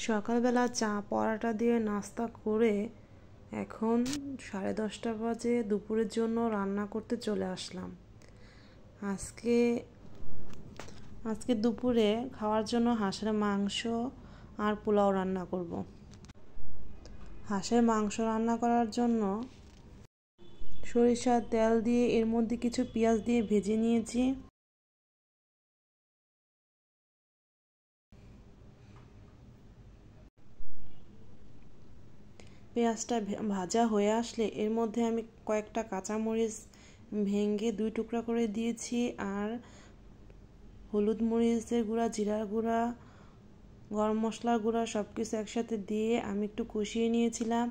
সকালবেলা চা পরাটা দিয়ে নাস্তা করে এখন 10:30 বাজে, দুপুরের জন্য রান্না করতে চলে আসলাম। আজকে দুপুরে খাওয়ার জন্য হাঁসের মাংস আর পোলাও রান্না করব। হাঁসের মাংস রান্না করার জন্য সরিষার তেল দিয়ে এর মধ্যে কিছু পেঁয়াজ দিয়ে ভেজে নিয়েছি। পেঁয়াজটা ভাজা হয়ে আসলে এর মধ্যে আমি কয়েকটা কাঁচামরিচ ভেঙে 2 টুকরা করে দিয়েছি, আর হলুদ মরিচের গুঁড়া, জিরার গুঁড়া, গরম মশলার গুঁড়া সব কিছু একসাথে দিয়ে আমি একটু কষিয়ে নিয়েছিলাম।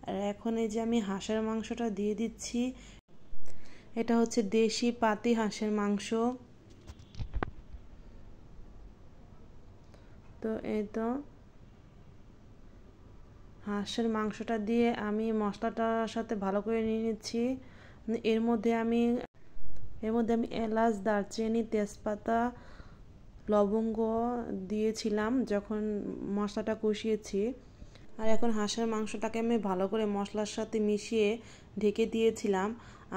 আর এখন এই যে আমি হাঁসের মাংসটা দিয়ে দিচ্ছি। এটা হচ্ছে দেশি পাতি হাঁসের মাংস। তো এই তো হাঁসের মাংসটা দিয়ে আমি মশলাটার সাথে ভালো করে নিয়ে নিচ্ছি। এর মধ্যে আমি এলাচ, দারচিনি, তেজপাতা, লবঙ্গ দিয়েছিলাম যখন মশলাটা কষিয়েছি। আর এখন হাঁসের মাংসটাকে আমি ভালো করে মশলার সাথে মিশিয়ে ঢেকে দিয়েছিলাম।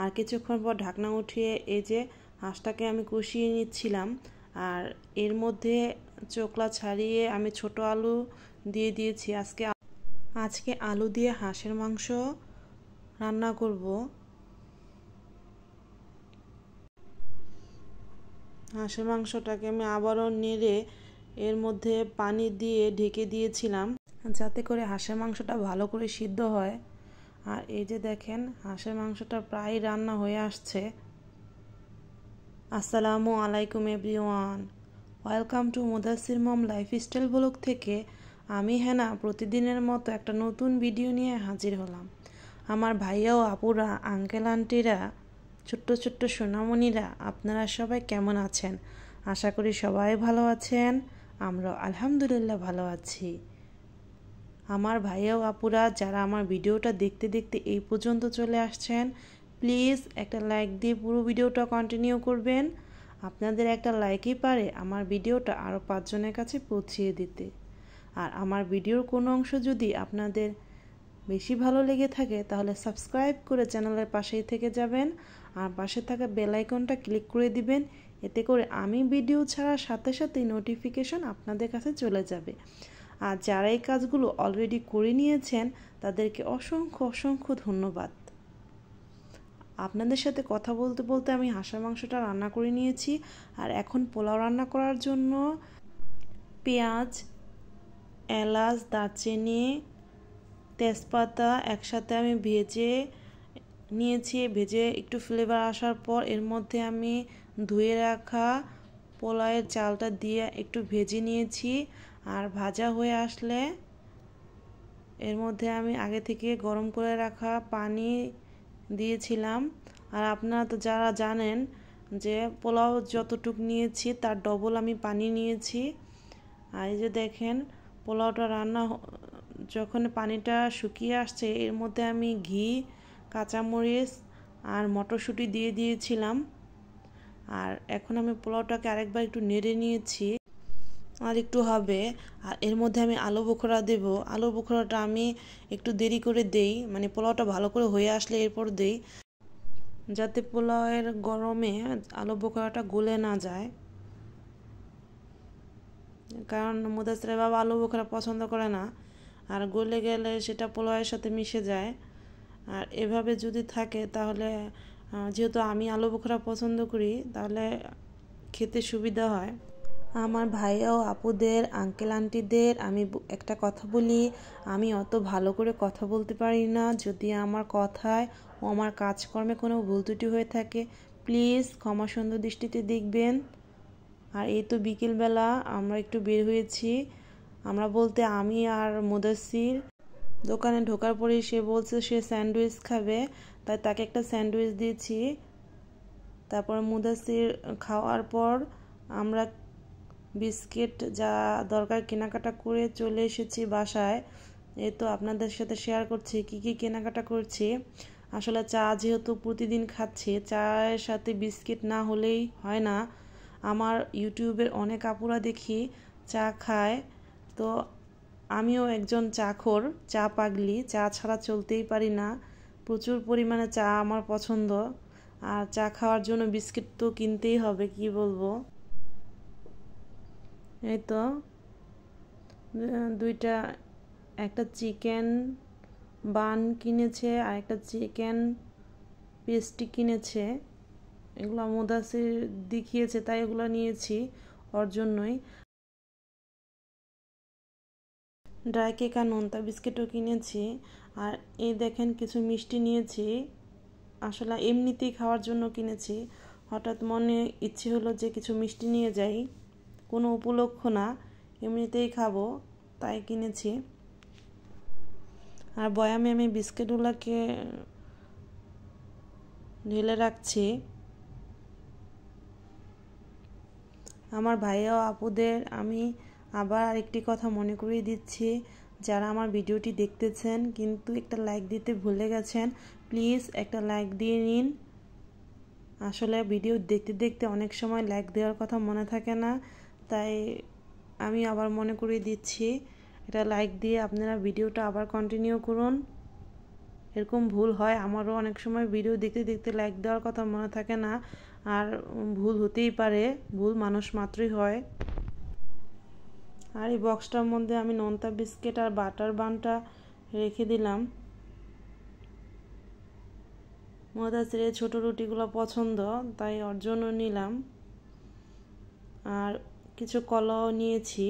আর কিছুক্ষণ পর ঢাকনা উঠিয়ে এই যে হাঁসটাকে আমি কষিয়ে নিচ্ছিলাম। আর এর মধ্যে চোকলা ছাড়িয়ে আমি ছোট আলু দিয়ে দিয়েছি। আজকে আলু দিয়ে হাঁসের মাংস রান্না করব। হাঁসের মাংসটাকে আমি আবারও নেড়ে এর মধ্যে পানি দিয়ে ঢেকে দিয়েছিলাম যাতে করে হাঁসের মাংসটা ভালো করে সিদ্ধ হয়। আর এই যে দেখেন হাঁসের মাংসটা প্রায় রান্না হয়ে আসছে। আসসালামু আলাইকুম everyone, welcome to Mudassir mom lifestyle blog থেকে আমি হেনা প্রতিদিনের মতো একটা নতুন ভিডিও নিয়ে হাজির হলাম। আমার ভাইয়া ও আপুরা, আঙ্কেল আন্টিরা, ছোট্ট ছোট্ট সোনামণিরা, আপনারা সবাই কেমন আছেন? আশা করি সবাই ভালো আছেন। আমরা আলহামদুলিল্লাহ ভালো আছি। আমার ভাইয়া ও আপুরা যারা আমার ভিডিওটা দেখতে দেখতে এই পর্যন্ত চলে আসছেন, প্লিজ একটা লাইক দিয়ে পুরো ভিডিওটা কন্টিনিউ করবেন। আপনাদের একটা লাইকই পারে আমার ভিডিওটা আরও 5 জনের কাছে পৌঁছিয়ে দিতে। আর আমার ভিডিওর কোনো অংশ যদি আপনাদের বেশি ভালো লেগে থাকে তাহলে সাবস্ক্রাইব করে চ্যানেলের পাশেই থেকে যাবেন, আর পাশে থাকা বেল আইকনটা ক্লিক করে দিবেন। এতে করে আমি ভিডিও ছাড়ার সাথে সাথেই নোটিফিকেশন আপনাদের কাছে চলে যাবে। আর যারা এই কাজগুলো অলরেডি করে নিয়েছেন তাদেরকে অসংখ্য অসংখ্য ধন্যবাদ। আপনাদের সাথে কথা বলতে বলতে আমি হাঁসের মাংসটা রান্না করে নিয়েছি। আর এখন পোলাও রান্না করার জন্য পেঁয়াজ, এলাচ, দারচিনি, তেজপাতা একসাথে আমি ভেজে নিয়েছি। ভেজে একটু ফ্লেভার আসার পর এর মধ্যে আমি ধুয়ে রাখা পোলাওয়ের চালটা দিয়ে একটু ভেজে নিয়েছি। আর ভাজা হয়ে আসলে এর মধ্যে আমি আগে থেকে গরম করে রাখা পানি দিয়েছিলাম। আর আপনারা তো যারা জানেন যে পোলাও যতটুকু নিয়েছি তার ডবল আমি পানি নিয়েছি। আর এই যে দেখেন পোলাওটা যখন পানিটা শুকিয়ে আসছে এর মধ্যে আমি ঘি, কাঁচামরিচ আর মটরশুঁটি দিয়ে দিয়েছিলাম। আর এখন আমি পোলাওটাকে আরেকবার একটু নেড়ে নিয়েছি, আর একটু হবে। আর এর মধ্যে আমি আলু বোখরা দেব। আলু বোখরাটা আমি একটু দেরি করে দেই, মানে পোলাওটা ভালো করে হয়ে আসলে এরপর দেই, যাতে পোলাওয়ের গরমে আলু বোখরাটা গলে না যায়। কারণ মুদাসির বাবা আলু বোখরা পছন্দ করে না, আর গলে গেলে সেটা পোলাওয়ের সাথে মিশে যায়। আর এভাবে যদি থাকে তাহলে যেহেতু আমি আলু বোখরা পছন্দ করি তাহলে খেতে সুবিধা হয়। আমার ভাইয়া ও আপুদের, আঙ্কেল আন্টিদের আমি একটা কথা বলি, আমি অত ভালো করে কথা বলতে পারি না। যদি আমার কথায় ও আমার কাজকর্মে কোনো ভুল ত্রুটি হয়ে থাকে প্লিজ ক্ষমা সুন্দর দৃষ্টিতে দেখবেন। আর এই তো বিকেলবেলা আমরা একটু বের হয়েছি। আমরা বলতে আমি আর মুদাসির। দোকানে ঢোকার পরে সে বলছে সে স্যান্ডউইচ খাবে, তাই তাকে একটা স্যান্ডউইচ দিয়েছি। তারপর মুদাসির খাওয়ার পর আমরা বিস্কিট যা দরকার কেনাকাটা করে চলে এসেছি বাসায়। এই তো আপনাদের সাথে শেয়ার করছি কি কি কেনাকাটা করছি। আসলে চা যেহেতু প্রতিদিন খাচ্ছি, চায়ের সাথে বিস্কিট না হলেই হয় না। আমার ইউটিউবের অনেক আপুরা দেখি চা খায়, তো আমিও একজন চাখোর, চা পাগলি, চা ছাড়া চলতেই পারি না। প্রচুর পরিমাণে চা আমার পছন্দ। আর চা খাওয়ার জন্য বিস্কিট তো কিনতেই হবে, কি বলবো। এই তো দুইটা, একটা চিকেন বান কিনেছে আর একটা চিকেন পেস্ট্রি কিনেছে। এগুলো মুদাসির দেখিয়েছে তাই এগুলো নিয়েছি ওর জন্যই। ড্রাই কেক আর নোনতা বিস্কিটও কিনেছি। আর এই দেখেন কিছু মিষ্টি নিয়েছি, আসলে এমনিতেই খাওয়ার জন্য কিনেছি। হঠাৎ মনে ইচ্ছে হলো যে কিছু মিষ্টি নিয়ে যাই, কোনো উপলক্ষ না, এমনিতেই খাবো, তাই কিনেছি। আর বয়ামে আমি বিস্কিটগুলোকে ঢেলে রাখছি। আমার ভাইয়া ও আপুদের আমি আবার আরেকটি কথা মনে করিয়ে দিচ্ছি, যারা আমার ভিডিওটি দেখতেছেন কিন্তু একটা লাইক দিতে ভুলে গেছেন, প্লিজ একটা লাইক দিয়ে নিন। আসলে ভিডিও দেখতে দেখতে অনেক সময় লাইক দেওয়ার কথা মনে থাকে না, তাই আমি আবার মনে করিয়ে দিচ্ছি, এটা লাইক দিয়ে আপনারা ভিডিওটা আবার কন্টিনিউ করুন। এরকম ভুল হয় আমারও, অনেক সময় ভিডিও দেখতে দেখতে লাইক দেওয়ার কথা মনে থাকে না, আর ভুল হতেই পারে, ভুল মানুষ মাত্রই হয়। আর এই বক্সটার মধ্যে আমি নোনতা বিস্কিট আর বাটার বানটা রেখে দিলাম। মুদাসির এই ছোটো রুটিগুলো পছন্দ, তাই ওর জন্য নিলাম। আর কিছু কলাও নিয়েছি।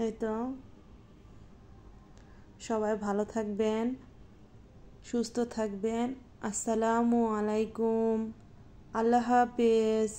এই তো, সবাই ভালো থাকবেন, সুস্থ থাকবেন। আসসালামু আলাইকুম, আল্লাহ হাফেজ।